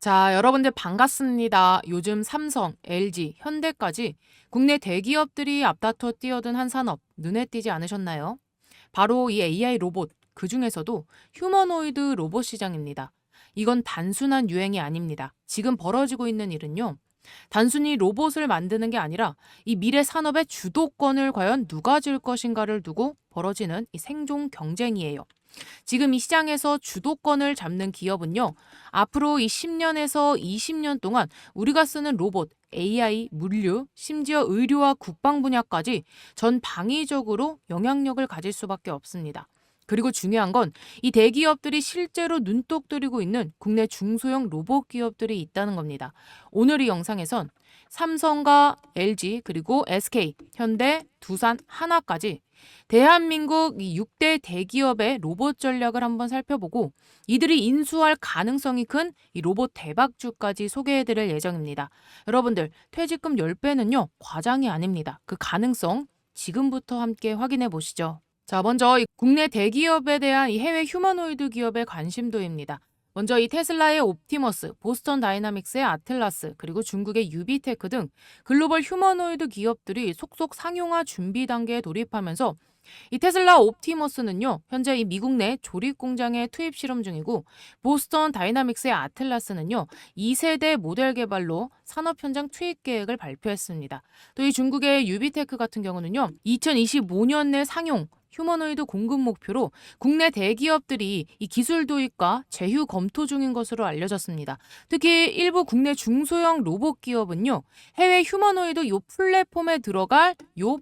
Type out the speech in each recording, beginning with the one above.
자, 여러분들 반갑습니다. 요즘 삼성, LG, 현대까지 국내 대기업들이 앞다퉈 뛰어든 한 산업 눈에 띄지 않으셨나요? 바로 이 AI 로봇, 그중에서도 휴머노이드 로봇 시장입니다. 이건 단순한 유행이 아닙니다. 지금 벌어지고 있는 일은요. 단순히 로봇을 만드는 게 아니라 이 미래 산업의 주도권을 과연 누가 질 것인가를 두고 벌어지는 이 생존 경쟁이에요. 지금 이 시장에서 주도권을 잡는 기업은요, 앞으로 이 10년에서 20년 동안 우리가 쓰는 로봇, AI, 물류, 심지어 의료와 국방 분야까지 전 방위적으로 영향력을 가질 수밖에 없습니다. 그리고 중요한 건 이 대기업들이 실제로 눈독 들이고 있는 국내 중소형 로봇 기업들이 있다는 겁니다. 오늘 이 영상에선 삼성과 LG 그리고 SK, 현대, 두산, 하나까지 대한민국 이 6대 대기업의 로봇 전략을 한번 살펴보고 이들이 인수할 가능성이 큰 이 로봇 대박주까지 소개해드릴 예정입니다. 여러분들 퇴직금 10배는요 과장이 아닙니다. 그 가능성 지금부터 함께 확인해 보시죠. 자, 먼저 이 국내 대기업에 대한 이 해외 휴머노이드 기업의 관심도입니다. 먼저 이 테슬라의 옵티머스, 보스턴 다이나믹스의 아틀라스, 그리고 중국의 유비테크 등 글로벌 휴머노이드 기업들이 속속 상용화 준비 단계에 돌입하면서 이 테슬라 옵티머스는요, 현재 이 미국 내 조립 공장에 투입 실험 중이고, 보스턴 다이나믹스의 아틀라스는요, 2세대 모델 개발로 산업 현장 투입 계획을 발표했습니다. 또 이 중국의 유비테크 같은 경우는요, 2025년 내 상용 휴머노이드 공급 목표로 국내 대기업들이 이 기술 도입과 제휴 검토 중인 것으로 알려졌습니다. 특히 일부 국내 중소형 로봇 기업은요, 해외 휴머노이드 요 플랫폼에 들어갈 요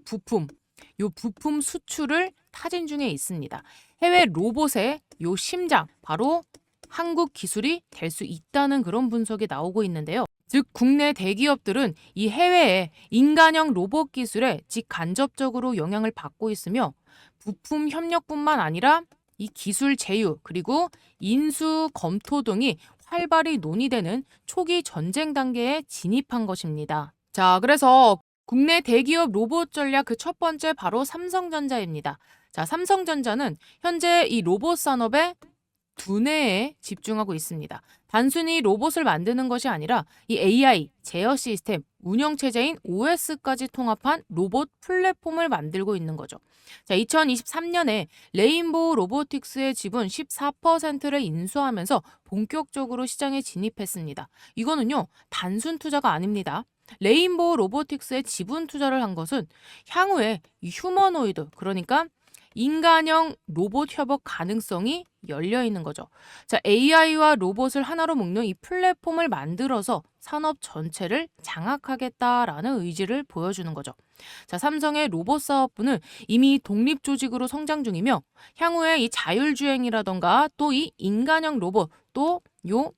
부품 수출을 타진 중에 있습니다. 해외 로봇의 요 심장, 바로 한국 기술이 될 수 있다는 그런 분석이 나오고 있는데요. 즉 국내 대기업들은 이 해외의 인간형 로봇 기술에 직간접적으로 영향을 받고 있으며 부품 협력뿐만 아니라 이 기술 제휴 그리고 인수 검토 등이 활발히 논의되는 초기 전쟁 단계에 진입한 것입니다. 자, 그래서 국내 대기업 로봇 전략 그 첫 번째 바로 삼성전자입니다. 자, 삼성전자는 현재 이 로봇 산업의 두뇌에 집중하고 있습니다. 단순히 로봇을 만드는 것이 아니라 이 AI, 제어 시스템, 운영체제인 OS까지 통합한 로봇 플랫폼을 만들고 있는 거죠. 자, 2023년에 레인보우 로보틱스의 지분 14%를 인수하면서 본격적으로 시장에 진입했습니다. 이거는요, 단순 투자가 아닙니다. 레인보우 로보틱스에 지분 투자를 한 것은 향후에 이 휴머노이드, 그러니까 인간형 로봇 협업 가능성이 열려 있는 거죠. 자, AI와 로봇을 하나로 묶는 이 플랫폼을 만들어서 산업 전체를 장악하겠다라는 의지를 보여주는 거죠. 자, 삼성의 로봇 사업부는 이미 독립 조직으로 성장 중이며 향후에 이 자율주행이라던가 또 이 인간형 로봇 또 요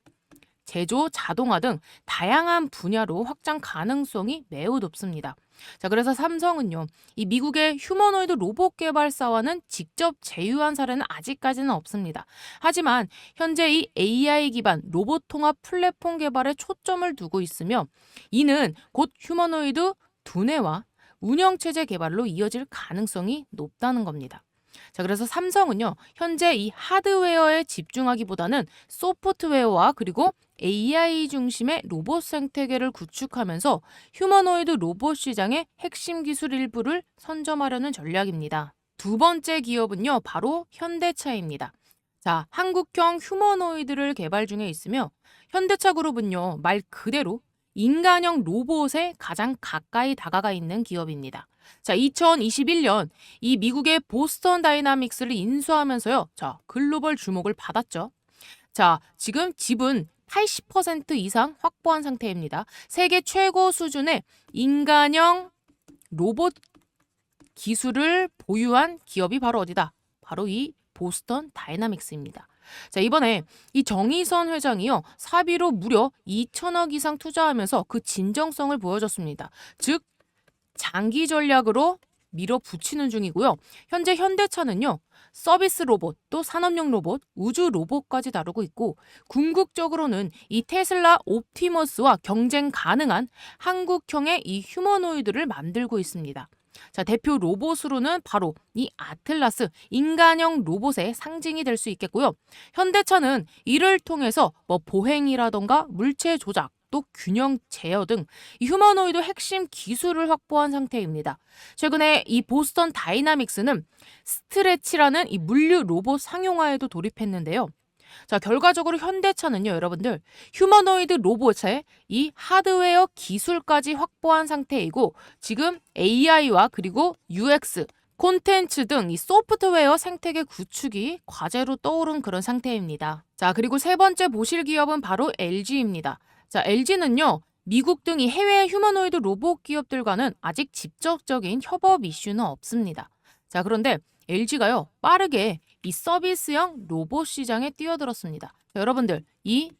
제조, 자동화 등 다양한 분야로 확장 가능성이 매우 높습니다. 자, 그래서 삼성은요, 이 미국의 휴머노이드 로봇 개발사와는 직접 제휴한 사례는 아직까지는 없습니다. 하지만 현재 이 AI 기반 로봇 통합 플랫폼 개발에 초점을 두고 있으며 이는 곧 휴머노이드 두뇌와 운영체제 개발로 이어질 가능성이 높다는 겁니다. 자, 그래서 삼성은요, 현재 이 하드웨어에 집중하기보다는 소프트웨어와 그리고 AI 중심의 로봇 생태계를 구축하면서 휴머노이드 로봇 시장의 핵심 기술 일부를 선점하려는 전략입니다. 두 번째 기업은요, 바로 현대차입니다. 자, 한국형 휴머노이드를 개발 중에 있으며 현대차 그룹은요, 말 그대로 인간형 로봇에 가장 가까이 다가가 있는 기업입니다. 자, 2021년 이 미국의 보스턴 다이나믹스를 인수하면서요. 자, 글로벌 주목을 받았죠. 자, 지금 지분 80% 이상 확보한 상태입니다. 세계 최고 수준의 인간형 로봇 기술을 보유한 기업이 바로 어디다? 바로 이 보스턴 다이나믹스입니다. 자, 이번에 이 정의선 회장이요, 사비로 무려 2천억 이상 투자하면서 그 진정성을 보여줬습니다. 즉 장기 전략으로 밀어붙이는 중이고요. 현재 현대차는요, 서비스 로봇, 또 산업용 로봇, 우주 로봇까지 다루고 있고 궁극적으로는 이 테슬라 옵티머스와 경쟁 가능한 한국형의 이 휴머노이드를 만들고 있습니다. 자, 대표 로봇으로는 바로 이 아틀라스 인간형 로봇의 상징이 될 수 있겠고요. 현대차는 이를 통해서 보행이라던가 물체 조작, 또 균형 제어 등 이 휴머노이드 핵심 기술을 확보한 상태입니다. 최근에 이 보스턴 다이나믹스는 스트레치라는 이 물류 로봇 상용화에도 돌입했는데요. 자, 결과적으로 현대차는요, 여러분들, 휴머노이드 로봇의 이 하드웨어 기술까지 확보한 상태이고, 지금 AI와 그리고 UX, 콘텐츠 등 이 소프트웨어 생태계 구축이 과제로 떠오른 그런 상태입니다. 자, 그리고 세 번째 보실 기업은 바로 LG입니다. 자, LG는요, 미국 등 이 해외 휴머노이드 로봇 기업들과는 아직 직접적인 협업 이슈는 없습니다. 자, 그런데 LG가요, 빠르게 이 서비스형 로봇 시장에 뛰어들었습니다. 자, 여러분들, 이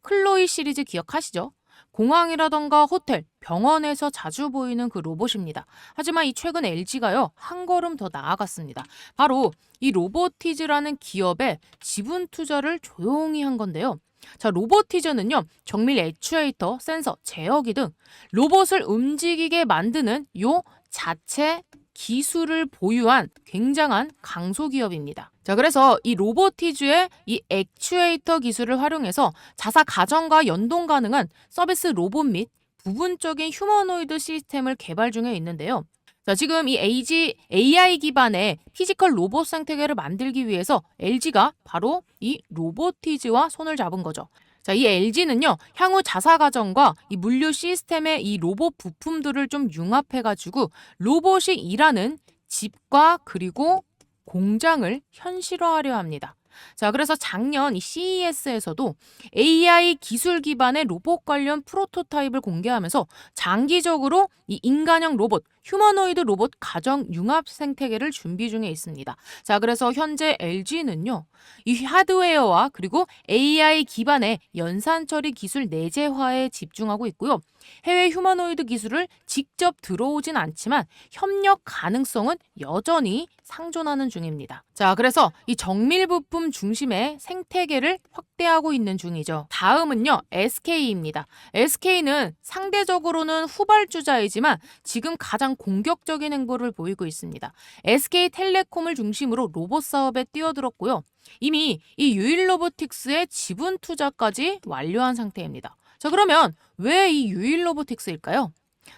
클로이 시리즈 기억하시죠? 공항이라던가 호텔, 병원에서 자주 보이는 그 로봇입니다. 하지만 이 최근 LG가요, 한 걸음 더 나아갔습니다. 바로 이 로보티즈라는 기업에 지분 투자를 조용히 한 건데요. 자, 로보티즈는요, 정밀 액추에이터, 센서, 제어기 등 로봇을 움직이게 만드는 요 자체 기술을 보유한 굉장한 강소기업입니다. 자, 그래서 이 로보티즈의 이 액추에이터 기술을 활용해서 자사 가정과 연동 가능한 서비스 로봇 및 부분적인 휴머노이드 시스템을 개발 중에 있는데요. 자, 지금 이 AI 기반의 피지컬 로봇 생태계를 만들기 위해서 LG가 바로 이 로보티즈와 손을 잡은 거죠. 자, 이 LG는요, 향후 자사 가정과 이 물류 시스템의 이 로봇 부품들을 좀 융합해가지고 로봇이 일하는 집과 그리고 공장을 현실화하려 합니다. 자, 그래서 작년 이 CES에서도 AI 기술 기반의 로봇 관련 프로토타입을 공개하면서 장기적으로 이 인간형 로봇, 휴머노이드 로봇 가정 융합 생태계를 준비 중에 있습니다. 자, 그래서 현재 LG는요, 이 하드웨어와 그리고 AI 기반의 연산 처리 기술 내재화에 집중하고 있고요. 해외 휴머노이드 기술을 직접 들어오진 않지만 협력 가능성은 여전히 상존하는 중입니다. 자, 그래서 이 정밀 부품 중심의 생태계를 확대하고 있는 중이죠. 다음은요, SK입니다. SK는 상대적으로는 후발주자이지만 지금 가장 공격적인 행보를 보이고 있습니다. SK텔레콤을 중심으로 로봇 사업에 뛰어들었고요. 이미 이 유일로보틱스의 지분 투자까지 완료한 상태입니다. 자, 그러면 왜 이 유일로보틱스일까요?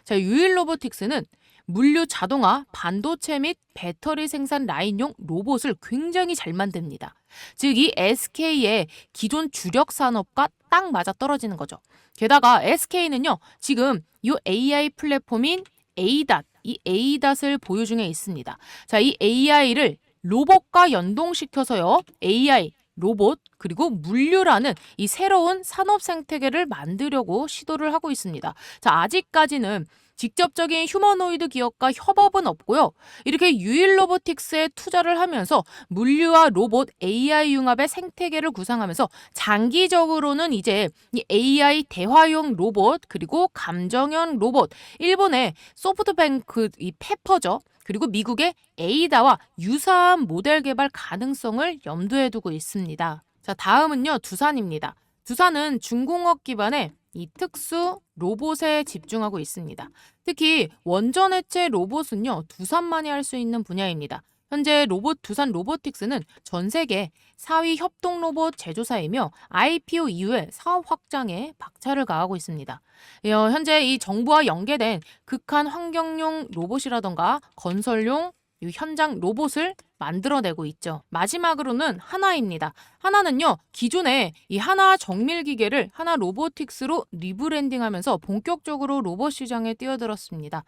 자, 유일로보틱스는 물류 자동화, 반도체 및 배터리 생산 라인용 로봇을 굉장히 잘 만듭니다. 즉, 이 SK의 기존 주력 산업과 딱 맞아 떨어지는 거죠. 게다가 SK는요, 지금 이 AI 플랫폼인 ADAT, 이 ADAT을 보유 중에 있습니다. 자, 이 AI를 로봇과 연동시켜서요, AI, 로봇, 그리고 물류라는 이 새로운 산업 생태계를 만들려고 시도를 하고 있습니다. 자, 아직까지는 직접적인 휴머노이드 기업과 협업은 없고요. 이렇게 유일로보틱스에 투자를 하면서 물류와 로봇, AI 융합의 생태계를 구상하면서 장기적으로는 이제 이 AI 대화용 로봇, 그리고 감정형 로봇, 일본의 소프트뱅크 이 페퍼죠. 그리고 미국의 에이다와 유사한 모델 개발 가능성을 염두에 두고 있습니다. 자, 다음은요, 두산입니다. 두산은 중공업 기반의 이 특수 로봇에 집중하고 있습니다. 특히 원전 해체 로봇은요, 두산만이 할 수 있는 분야입니다. 현재 두산 로보틱스는 전 세계 4위 협동 로봇 제조사이며 IPO 이후에 사업 확장에 박차를 가하고 있습니다. 현재 이 정부와 연계된 극한 환경용 로봇이라던가 건설용 현장 로봇을 만들어내고 있죠. 마지막으로는 하나입니다. 하나는요, 기존에 이 하나 정밀 기계를 하나 로보틱스로 리브랜딩하면서 본격적으로 로봇 시장에 뛰어들었습니다.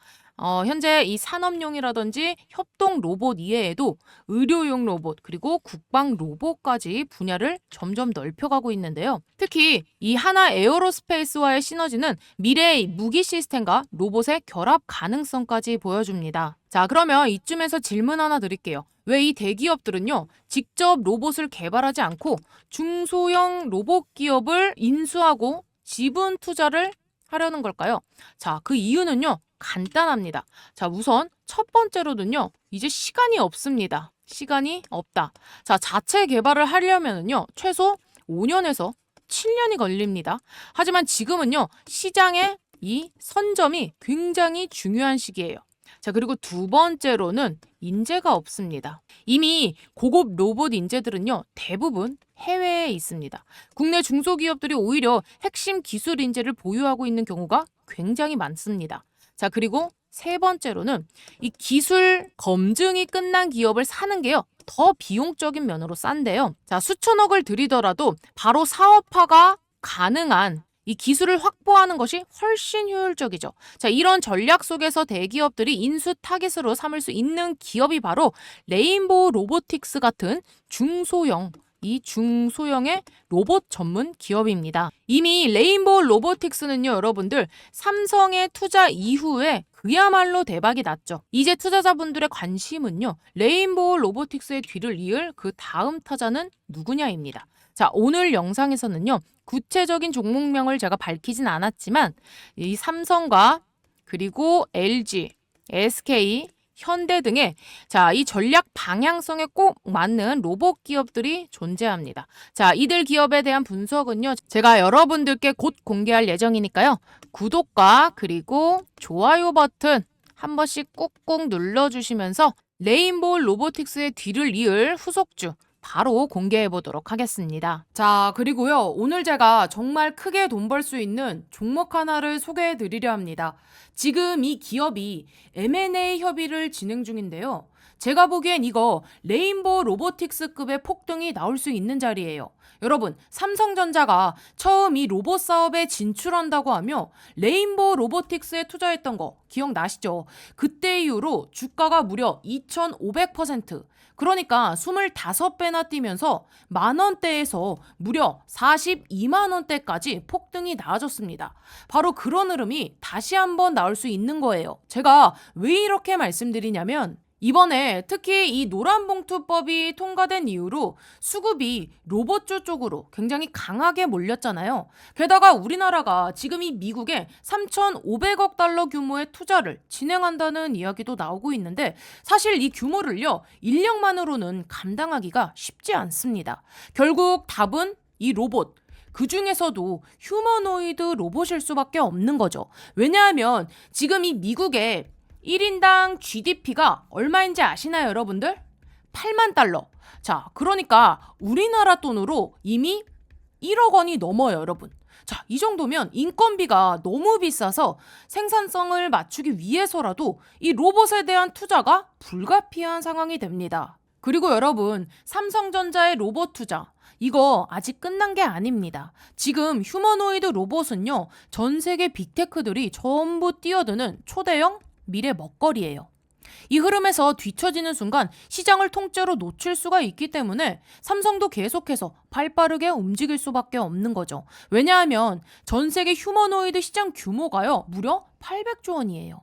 현재 이 산업용이라든지 협동 로봇 이외에도 의료용 로봇 그리고 국방 로봇까지 분야를 점점 넓혀가고 있는데요. 특히 이 하나 에어로스페이스와의 시너지는 미래의 무기 시스템과 로봇의 결합 가능성까지 보여줍니다. 자, 그러면 이쯤에서 질문 하나 드릴게요. 왜 이 대기업들은요, 직접 로봇을 개발하지 않고 중소형 로봇 기업을 인수하고 지분 투자를 하려는 걸까요? 자, 그 이유는요, 간단합니다. 자, 우선 첫 번째로는요, 이제 시간이 없습니다. 시간이 없다. 자, 자체 개발을 하려면은요, 최소 5년에서 7년이 걸립니다. 하지만 지금은요, 시장의 이 선점이 굉장히 중요한 시기예요. 자, 그리고 두 번째로는 인재가 없습니다. 이미 고급 로봇 인재들은요, 대부분 해외에 있습니다. 국내 중소기업들이 오히려 핵심 기술 인재를 보유하고 있는 경우가 굉장히 많습니다. 자, 그리고 세 번째로는 이 기술 검증이 끝난 기업을 사는 게요, 더 비용적인 면으로 싼데요. 자, 수천억을 들이더라도 바로 사업화가 가능한 이 기술을 확보하는 것이 훨씬 효율적이죠. 자, 이런 전략 속에서 대기업들이 인수 타깃으로 삼을 수 있는 기업이 바로 레인보우 로보틱스 같은 중소형의 로봇 전문 기업입니다. 이미 레인보우 로보틱스는요, 여러분들 삼성의 투자 이후에 그야말로 대박이 났죠. 이제 투자자분들의 관심은요, 레인보우 로보틱스의 뒤를 이을 그 다음 타자는 누구냐입니다. 자, 오늘 영상에서는요, 구체적인 종목명을 제가 밝히진 않았지만 이 삼성과 그리고 LG, SK, 현대 등의 이 전략 방향성에 꼭 맞는 로봇 기업들이 존재합니다. 자, 이들 기업에 대한 분석은요, 제가 여러분들께 곧 공개할 예정이니까요. 구독과 그리고 좋아요 버튼 한 번씩 꾹꾹 눌러주시면서 레인보우 로보틱스의 뒤를 이을 후속주 바로 공개해 보도록 하겠습니다. 자, 그리고요, 오늘 제가 정말 크게 돈 벌 수 있는 종목 하나를 소개해 드리려 합니다. 지금 이 기업이 M&A 협의를 진행 중인데요. 제가 보기엔 이거 레인보우 로보틱스급의 폭등이 나올 수 있는 자리예요. 여러분, 삼성전자가 처음 이 로봇 사업에 진출한다고 하며 레인보우 로보틱스에 투자했던 거 기억나시죠? 그때 이후로 주가가 무려 2,500%, 그러니까 25배나 뛰면서 만원대에서 무려 42만원대까지 폭등이 나아졌습니다. 바로 그런 흐름이 다시 한번 나올 수 있는 거예요. 제가 왜 이렇게 말씀드리냐면, 이번에 특히 이 노란봉투법이 통과된 이후로 수급이 로봇주 쪽으로 굉장히 강하게 몰렸잖아요. 게다가 우리나라가 지금 이 미국에 3,500억 달러 규모의 투자를 진행한다는 이야기도 나오고 있는데, 사실 이 규모를요, 인력만으로는 감당하기가 쉽지 않습니다. 결국 답은 이 로봇, 그 중에서도 휴머노이드 로봇일 수밖에 없는 거죠. 왜냐하면 지금 이 미국의 1인당 GDP가 얼마인지 아시나요, 여러분들? 8만 달러. 자, 그러니까 우리나라 돈으로 이미 1억 원이 넘어요, 여러분. 자, 이 정도면 인건비가 너무 비싸서 생산성을 맞추기 위해서라도 이 로봇에 대한 투자가 불가피한 상황이 됩니다. 그리고 여러분, 삼성전자의 로봇 투자, 이거 아직 끝난 게 아닙니다. 지금 휴머노이드 로봇은요, 전 세계 빅테크들이 전부 뛰어드는 초대형 미래 먹거리예요. 이 흐름에서 뒤처지는 순간 시장을 통째로 놓칠 수가 있기 때문에 삼성도 계속해서 발빠르게 움직일 수밖에 없는 거죠. 왜냐하면 전 세계 휴머노이드 시장 규모가요, 무려 800조 원이에요.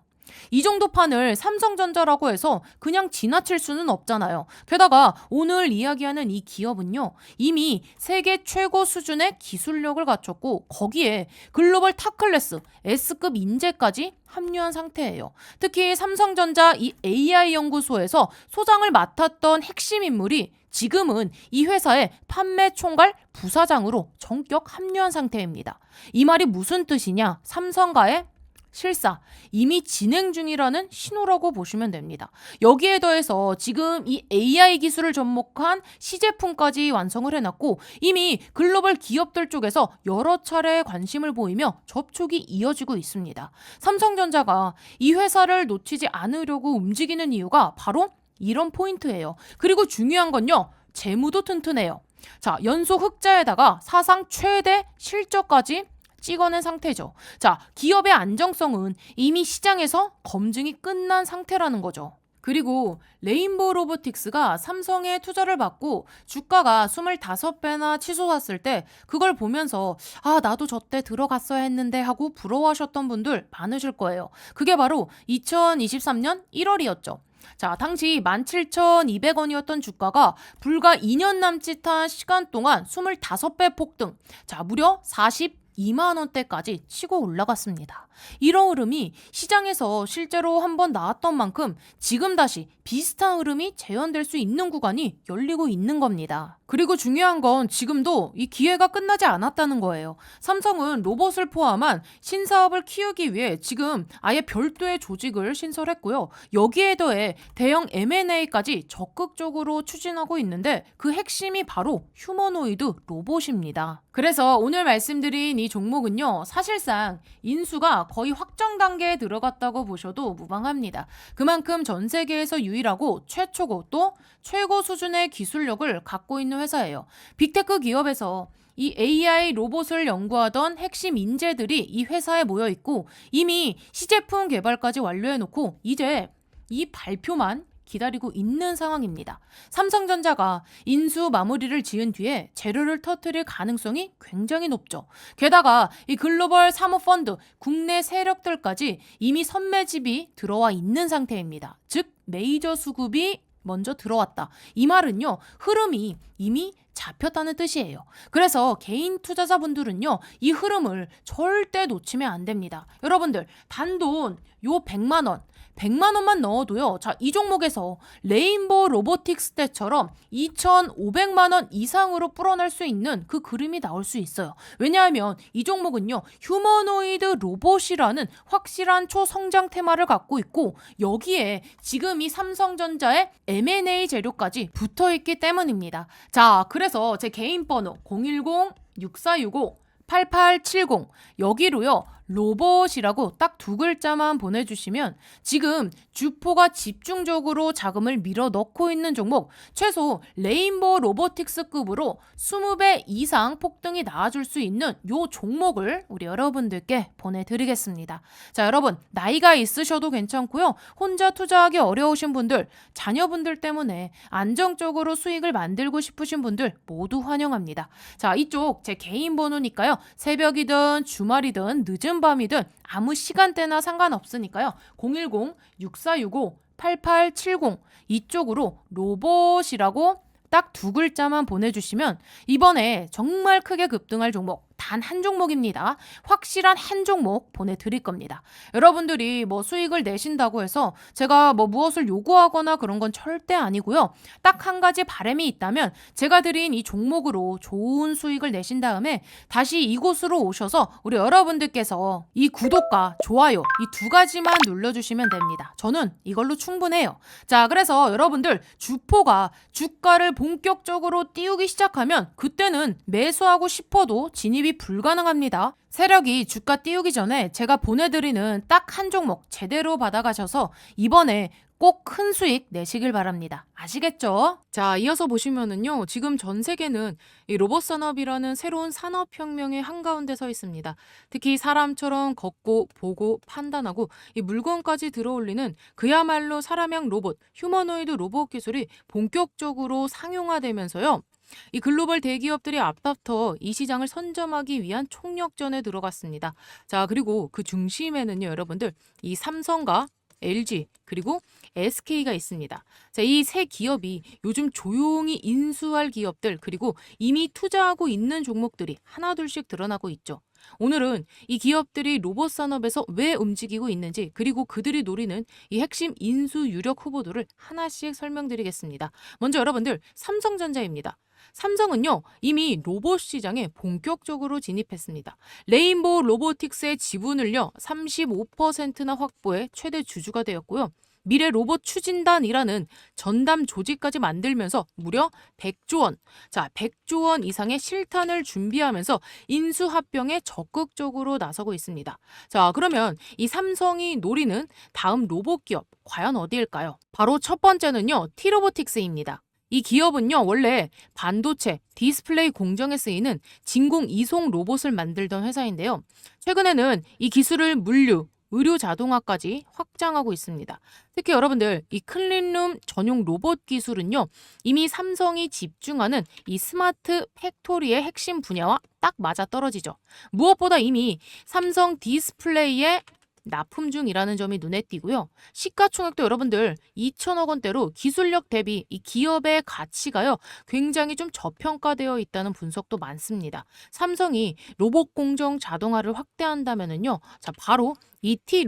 이 정도 판을 삼성전자라고 해서 그냥 지나칠 수는 없잖아요. 게다가 오늘 이야기하는 이 기업은요, 이미 세계 최고 수준의 기술력을 갖췄고 거기에 글로벌 탑클래스 S급 인재까지 합류한 상태예요. 특히 삼성전자 이 AI 연구소에서 소장을 맡았던 핵심 인물이 지금은 이 회사의 판매 총괄 부사장으로 전격 합류한 상태입니다. 이 말이 무슨 뜻이냐? 삼성과의 실사, 이미 진행 중이라는 신호라고 보시면 됩니다. 여기에 더해서 지금 이 AI 기술을 접목한 시제품까지 완성을 해놨고 이미 글로벌 기업들 쪽에서 여러 차례 관심을 보이며 접촉이 이어지고 있습니다. 삼성전자가 이 회사를 놓치지 않으려고 움직이는 이유가 바로 이런 포인트예요. 그리고 중요한 건요, 재무도 튼튼해요. 자, 연속 흑자에다가 사상 최대 실적까지 찍어낸 상태죠. 자, 기업의 안정성은 이미 시장에서 검증이 끝난 상태라는 거죠. 그리고 레인보우 로보틱스가 삼성에 투자를 받고 주가가 25배나 치솟았을 때 그걸 보면서 나도 저때 들어갔어야 했는데 하고 부러워하셨던 분들 많으실 거예요. 그게 바로 2023년 1월이었죠. 자, 당시 17,200원이었던 주가가 불과 2년 남짓한 시간 동안 25배 폭등, 자, 무려 42만 원대까지 치고 올라갔습니다. 이런 흐름이 시장에서 실제로 한번 나왔던 만큼 지금 다시 비슷한 흐름이 재현될 수 있는 구간이 열리고 있는 겁니다. 그리고 중요한 건 지금도 이 기회가 끝나지 않았다는 거예요. 삼성은 로봇을 포함한 신사업을 키우기 위해 지금 아예 별도의 조직을 신설했고요. 여기에 더해 대형 M&A까지 적극적으로 추진하고 있는데 그 핵심이 바로 휴머노이드 로봇입니다. 그래서 오늘 말씀드린 이 종목은요, 사실상 인수가 거의 확정 단계에 들어갔다고 보셔도 무방합니다. 그만큼 전 세계에서 유일하고 최초고 또 최고 수준의 기술력을 갖고 있는 회사예요. 빅테크 기업에서 이 AI 로봇을 연구하던 핵심 인재들이 이 회사에 모여 있고 이미 시제품 개발까지 완료해놓고 이제 이 발표만 기다리고 있는 상황입니다. 삼성전자가 인수 마무리를 지은 뒤에 재료를 터뜨릴 가능성이 굉장히 높죠. 게다가 이 글로벌 사모펀드, 국내 세력들까지 이미 선매집이 들어와 있는 상태입니다. 즉 메이저 수급이 먼저 들어왔다. 이 말은요, 흐름이 이미 잡혔다는 뜻이에요. 그래서 개인 투자자분들은요, 이 흐름을 절대 놓치면 안 됩니다. 여러분들, 단돈 요 100만 원, 100만 원만 넣어도요. 자, 이 종목에서 레인보우 로보틱스 때처럼 2,500만 원 이상으로 불어날 수 있는 그 그림이 나올 수 있어요. 왜냐하면 이 종목은요. 휴머노이드 로봇이라는 확실한 초성장 테마를 갖고 있고 여기에 지금 이 삼성전자의 M&A 재료까지 붙어 있기 때문입니다. 자, 그래서 제 개인 번호 010-6465-8870 여기로요. 로봇이라고 딱 두 글자만 보내주시면 지금 주포가 집중적으로 자금을 밀어 넣고 있는 종목 최소 레인보우 로보틱스급으로 20배 이상 폭등이 나와줄 수 있는 요 종목을 우리 여러분들께 보내드리겠습니다. 자, 여러분 나이가 있으셔도 괜찮고요. 혼자 투자하기 어려우신 분들, 자녀분들 때문에 안정적으로 수익을 만들고 싶으신 분들 모두 환영합니다. 자, 이쪽 제 개인 번호니까요. 새벽이든 주말이든 늦은 밤이든 아무 시간대나 상관없으니까요. 010-6465-8870 이쪽으로 로봇이라고 딱 두 글자만 보내주시면 이번에 정말 크게 급등할 종목 단 한 종목입니다. 확실한 한 종목 보내드릴 겁니다. 여러분들이 뭐 수익을 내신다고 해서 제가 뭐 무엇을 요구하거나 그런 건 절대 아니고요. 딱 한 가지 바람이 있다면 제가 드린 이 종목으로 좋은 수익을 내신 다음에 다시 이곳으로 오셔서 우리 여러분들께서 이 구독과 좋아요 이 두 가지만 눌러주시면 됩니다. 저는 이걸로 충분해요. 자, 그래서 여러분들 주포가 주가를 본격적으로 띄우기 시작하면 그때는 매수하고 싶어도 진입이 불가능합니다. 세력이 주가 띄우기 전에 제가 보내드리는 딱 한 종목 제대로 받아가셔서 이번에 꼭 큰 수익 내시길 바랍니다. 아시겠죠? 자, 이어서 보시면은요. 지금 전 세계는 이 로봇 산업이라는 새로운 산업혁명의 한가운데 서 있습니다. 특히 사람처럼 걷고 보고 판단하고 이 물건까지 들어올리는 그야말로 사람형 로봇, 휴머노이드 로봇 기술이 본격적으로 상용화되면서요. 이 글로벌 대기업들이 앞다퉈 이 시장을 선점하기 위한 총력전에 들어갔습니다. 자, 그리고 그 중심에는요, 여러분들, 이 삼성과 LG 그리고 SK가 있습니다. 자, 이 세 기업이 요즘 조용히 인수할 기업들 그리고 이미 투자하고 있는 종목들이 하나둘씩 드러나고 있죠. 오늘은 이 기업들이 로봇 산업에서 왜 움직이고 있는지 그리고 그들이 노리는 이 핵심 인수 유력 후보들을 하나씩 설명드리겠습니다. 먼저 여러분들 삼성전자입니다. 삼성은요 이미 로봇 시장에 본격적으로 진입했습니다. 레인보우 로보틱스의 지분을요 35%나 확보해 최대 주주가 되었고요. 미래 로봇 추진단이라는 전담 조직까지 만들면서 무려 100조 원, 자 100조 원 이상의 실탄을 준비하면서 인수합병에 적극적으로 나서고 있습니다. 자, 그러면 이 삼성이 노리는 다음 로봇 기업 과연 어디일까요? 바로 첫 번째는요 T로보틱스입니다. 이 기업은요 원래 반도체, 디스플레이 공정에 쓰이는 진공 이송 로봇을 만들던 회사인데요. 최근에는 이 기술을 물류, 의료 자동화까지 확장하고 있습니다. 특히 여러분들 이 클린룸 전용 로봇 기술은요 이미 삼성이 집중하는 이 스마트 팩토리의 핵심 분야와 딱 맞아떨어지죠. 무엇보다 이미 삼성 디스플레이의 납품 중이라는 점이 눈에 띄고요. 시가총액도 여러분들 2천억 원대로 기술력 대비 이 기업의 가치가요 굉장히 좀 저평가되어 있다는 분석도 많습니다. 삼성이 로봇 공정 자동화를 확대한다면은요, 자 바로 이티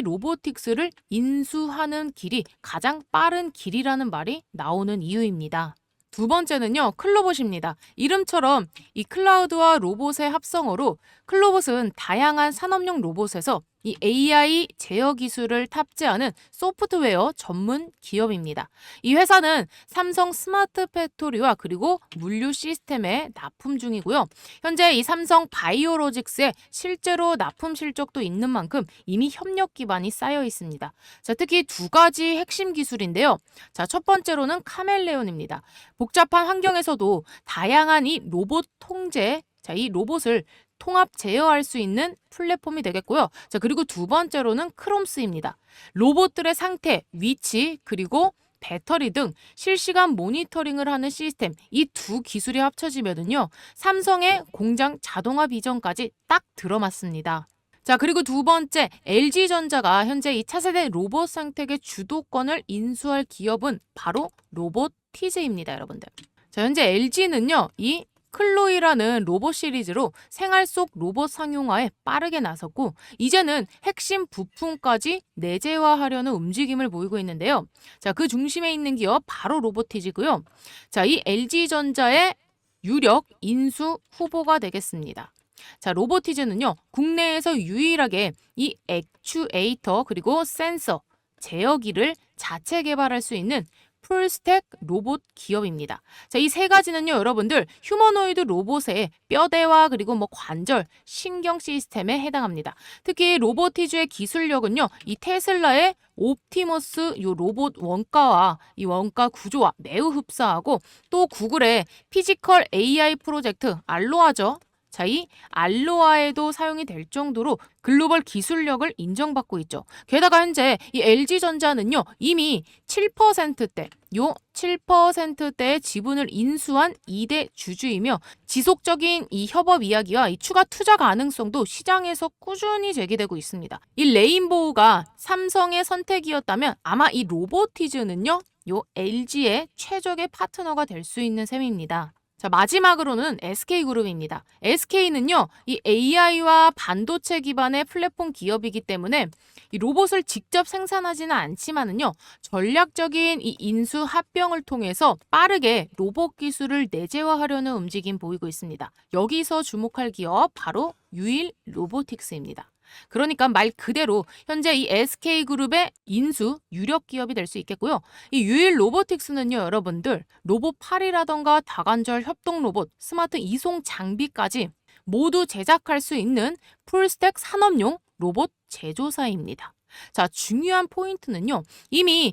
로보틱스를 인수하는 길이 가장 빠른 길이라는 말이 나오는 이유입니다. 두 번째는요, 클로봇입니다. 이름처럼 이 클라우드와 로봇의 합성어로 클로봇은 다양한 산업용 로봇에서 이 AI 제어 기술을 탑재하는 소프트웨어 전문 기업입니다. 이 회사는 삼성 스마트 팩토리와 그리고 물류 시스템에 납품 중이고요. 현재 이 삼성 바이오로직스에 실제로 납품 실적도 있는 만큼 이미 협력 기반이 쌓여 있습니다. 자, 특히 두 가지 핵심 기술인데요. 자, 첫 번째로는 카멜레온입니다. 복잡한 환경에서도 다양한 이 로봇 통제, 자, 이 로봇을 통합 제어할 수 있는 플랫폼이 되겠고요. 자, 그리고 두 번째로는 크롬스입니다. 로봇들의 상태, 위치, 그리고 배터리 등 실시간 모니터링을 하는 시스템, 이 두 기술이 합쳐지면은요, 삼성의 공장 자동화 비전까지 딱 들어맞습니다. 자, 그리고 두 번째, LG전자가 현재 이 차세대 로봇 생태계 주도권을 인수할 기업은 바로 로보티즈입니다, 여러분들. 자, 현재 LG는요, 이 클로이라는 로봇 시리즈로 생활 속 로봇 상용화에 빠르게 나섰고 이제는 핵심 부품까지 내재화하려는 움직임을 보이고 있는데요. 자, 그 중심에 있는 기업 바로 로보티즈고요. 자, 이 LG전자의 유력 인수 후보가 되겠습니다. 자, 로보티즈는요, 국내에서 유일하게 이 액추에이터 그리고 센서, 제어기를 자체 개발할 수 있는 풀스택 로봇 기업입니다. 자, 이 세 가지는요, 여러분들 휴머노이드 로봇의 뼈대와 그리고 관절, 신경 시스템에 해당합니다. 특히 로보티즈의 기술력은요, 이 테슬라의 옵티머스 요 로봇 원가와 이 원가 구조와 매우 흡사하고 또 구글의 피지컬 AI 프로젝트 알로아죠. 자, 이 알로아에도 사용이 될 정도로 글로벌 기술력을 인정받고 있죠. 게다가 현재 이 LG전자는요, 이미 7%대, 요 7%대의 지분을 인수한 2대 주주이며 지속적인 이 협업 이야기와 이 추가 투자 가능성도 시장에서 꾸준히 제기되고 있습니다. 이 레인보우가 삼성의 선택이었다면 아마 이 로보티즈는요, 요 LG의 최적의 파트너가 될 수 있는 셈입니다. 자, 마지막으로는 SK그룹입니다. SK는요, 이 AI와 반도체 기반의 플랫폼 기업이기 때문에 이 로봇을 직접 생산하지는 않지만은요, 전략적인 이 인수 합병을 통해서 빠르게 로봇 기술을 내재화하려는 움직임 보이고 있습니다. 여기서 주목할 기업 바로 유일 로보틱스입니다. 그러니까 말 그대로 현재 이 SK그룹의 인수 유력 기업이 될 수 있겠고요. 이 유일 로보틱스는요, 여러분들 로봇팔이라던가 다관절 협동 로봇, 스마트 이송 장비까지 모두 제작할 수 있는 풀스택 산업용 로봇 제조사입니다. 자, 중요한 포인트는요, 이미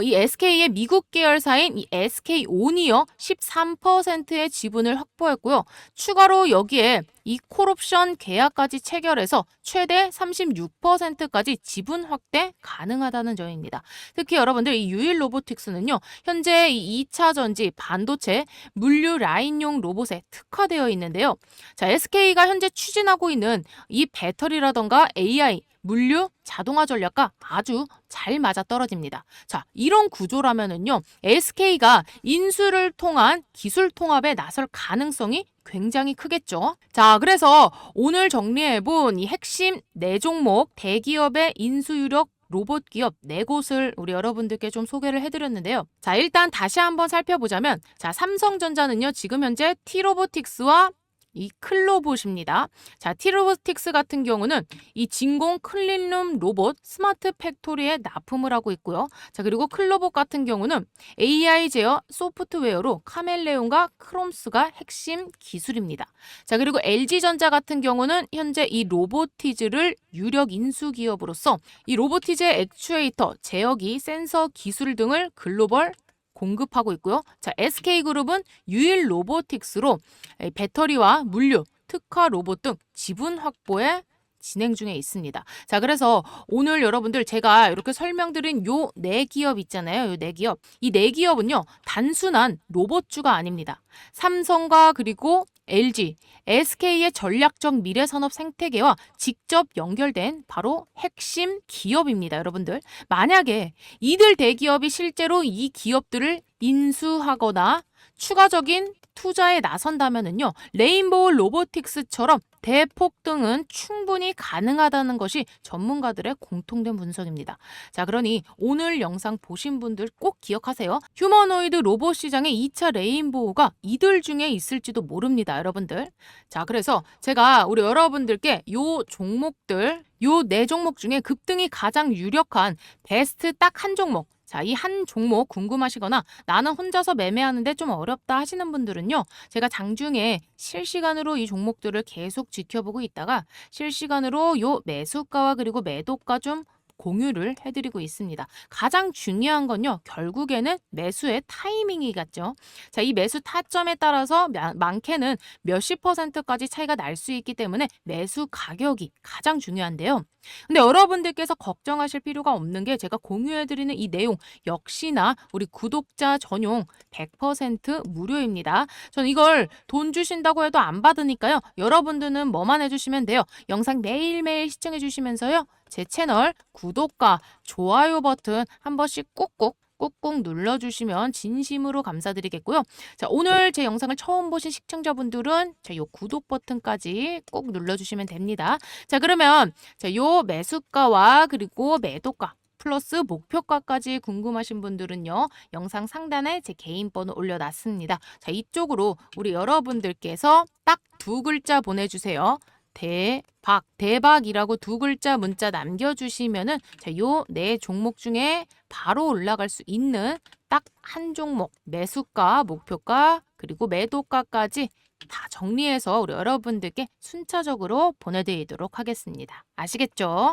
이 SK의 미국 계열사인 이 SK온이요 13%의 지분을 확보했고요. 추가로 여기에 이 콜옵션 계약까지 체결해서 최대 36%까지 지분 확대 가능하다는 점입니다. 특히 여러분들 이 유일 로보틱스는요, 현재 이 2차 전지, 반도체, 물류 라인용 로봇에 특화되어 있는데요. 자, SK가 현재 추진하고 있는 이 배터리라던가 AI, 물류, 자동화 전략과 아주 잘 맞아떨어집니다. 자, 이런 구조라면은요, SK가 인수를 통한 기술 통합에 나설 가능성이 굉장히 크겠죠. 자, 그래서 오늘 정리해본 이 핵심 4종목 대기업의 인수 유력 로봇 기업 4곳을 우리 여러분들께 좀 소개를 해드렸는데요. 자, 일단 다시 한번 살펴보자면, 자, 삼성전자는요, 지금 현재 T로보틱스와 이 클로봇입니다. 자, T로보틱스 같은 경우는 이 진공 클린룸 로봇 스마트 팩토리에 납품을 하고 있고요. 자, 그리고 클로봇 같은 경우는 AI 제어 소프트웨어로 카멜레온과 크롬스가 핵심 기술입니다. 자, 그리고 LG전자 같은 경우는 현재 이 로보티즈를 유력 인수 기업으로서 이 로보티즈의 액추에이터, 제어기, 센서 기술 등을 글로벌 공급하고 있고요. 자, SK그룹은 유일 로보틱스로 배터리와 물류, 특화 로봇 등 지분 확보에 진행 중에 있습니다. 자, 그래서 오늘 여러분들 제가 이렇게 설명드린 요 4기업 있잖아요. 요 4기업. 이 4기업은요, 단순한 로봇주가 아닙니다. 삼성과 그리고 LG, SK의 전략적 미래산업 생태계와 직접 연결된 바로 핵심 기업입니다, 여러분들. 만약에 이들 대기업이 실제로 이 기업들을 인수하거나 추가적인 투자에 나선다면은요, 레인보우 로보틱스처럼 대폭등은 충분히 가능하다는 것이 전문가들의 공통된 분석입니다. 자, 그러니 오늘 영상 보신 분들 꼭 기억하세요. 휴머노이드 로봇 시장의 2차 레인보우가 이들 중에 있을지도 모릅니다, 여러분들. 자, 그래서 제가 우리 여러분들께 요 종목들, 요 네 종목 중에 급등이 가장 유력한 베스트 딱 한 종목, 자, 이 한 종목 궁금하시거나 나는 혼자서 매매하는데 좀 어렵다 하시는 분들은요, 제가 장중에 실시간으로 이 종목들을 계속 지켜보고 있다가 실시간으로 요 매수가와 그리고 매도가 좀 공유를 해드리고 있습니다. 가장 중요한 건요, 결국에는 매수의 타이밍이겠죠. 자, 이 매수 타점에 따라서 많게는 몇십 %까지 차이가 날 수 있기 때문에 매수 가격이 가장 중요한데요. 근데 여러분들께서 걱정하실 필요가 없는 게 제가 공유해드리는 이 내용 역시나 우리 구독자 전용 100% 무료입니다. 전 이걸 돈 주신다고 해도 안 받으니까요. 여러분들은 뭐만 해주시면 돼요. 영상 매일매일 시청해주시면서요, 제 채널 구독과 좋아요 버튼 한 번씩 꾹꾹 눌러주시면 진심으로 감사드리겠고요. 자, 오늘 제 영상을 처음 보신 시청자분들은 자, 요 구독 버튼까지 꼭 눌러주시면 됩니다. 자, 그러면 자, 요 매수가와 그리고 매도가 플러스 목표가까지 궁금하신 분들은요, 영상 상단에 제 개인 번호 올려놨습니다. 자, 이쪽으로 우리 여러분들께서 딱 두 글자 보내주세요. 대박이라고 두 글자 문자 남겨주시면은 자, 요 네 종목 중에 바로 올라갈 수 있는 딱 한 종목 매수가, 목표가, 그리고 매도가까지 다 정리해서 우리 여러분들께 순차적으로 보내드리도록 하겠습니다. 아시겠죠?